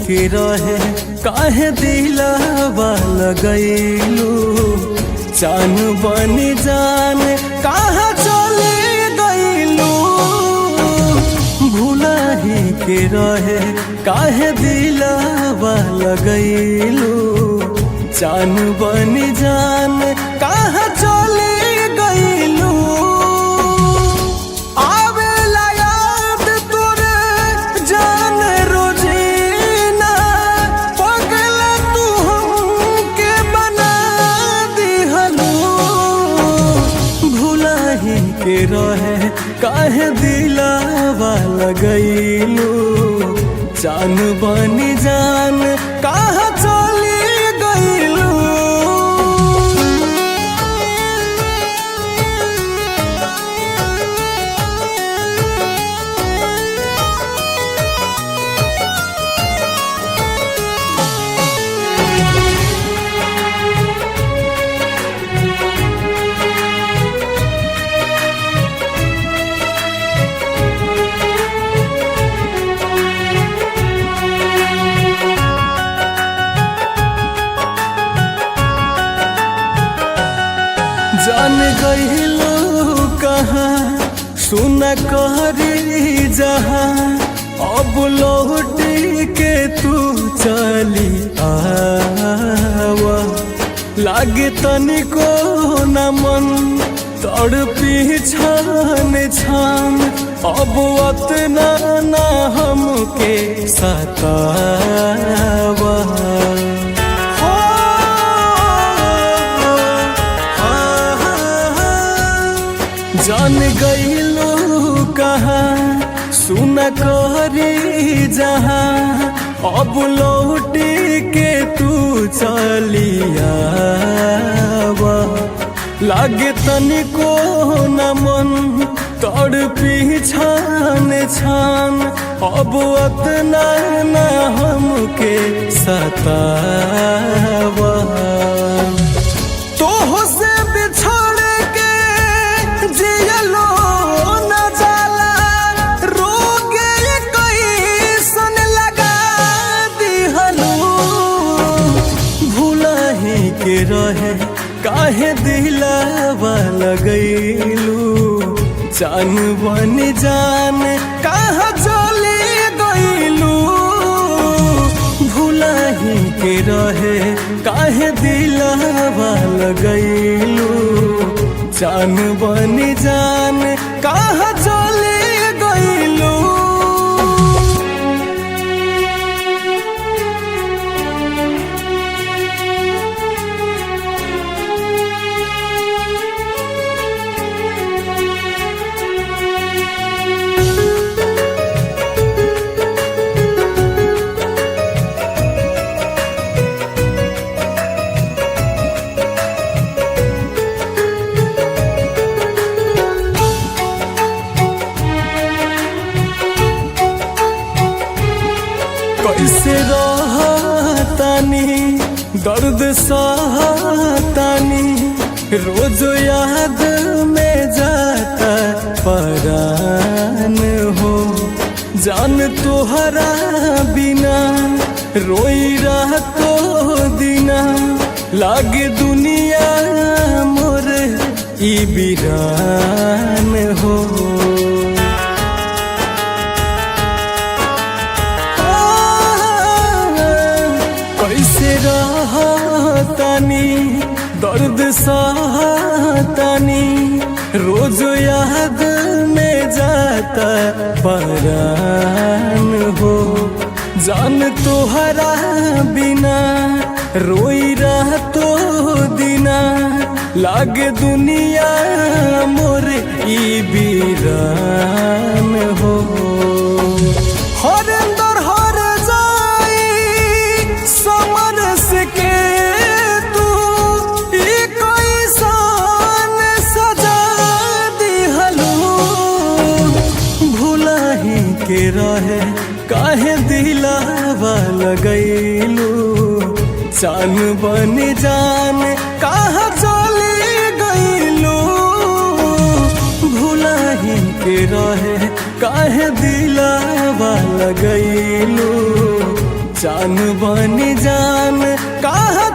के रहे काहे दिलवा लगैलू जान बनी जान कहाँ चले गईलू भुलाही के रहे काहे दिलवा लगैलू जान बनी जान कहाँ चले गईलू आवेला याद तोरे जान रोजीना पगला तू हमके बना दिहलू भुलाही के रहे काहे दिलवा लगैलू जान बनी जान कहाँ चली गईलू। जान गईलू कहाँ सुन करी जहाँ अब लौट के तू चली आवा लागे तनिको न मन तड़पी छान छान अब अतना न हमके सतावा जान गईलू कहाँ सुन करी जहाँ अब लौट के तू चलिया लागे तनिको न मन तड़पी छान छान अब अतना न हमके सतावा तोह से बिछड़ जियलो न जाला रोगे कैसन लगा दिहलू भुलाही के रहे काहे दिलवा लगैलू जान बनी जान कहाँ चली गईलू भुलाही के रहे काहे दिलवा लगैलू जान बनी जान कहाँ चले गईलू। कैसे रहतानी दर्द सहतानी रोज याद में जाता परान हो जान तोहरा बिना रोई रातो दिना लागे दुनिया मोर ई बिरान हो कैसे रहतानी दर्द सहतानी रोज याद में जाता परान हो जान तोहरा बिना रोई रातो दिना लागे दुनिया मोर ई बिरान हो हरेंदर हर जाई समर से के तू कैसन सजा दिहलू भुलाही के रहे काहे दिलवा लगैलू जान बनी जान कहाँ चली गईलू भुलाही के रहे काहे दिलवा लगैलू जान बन जान कहाँ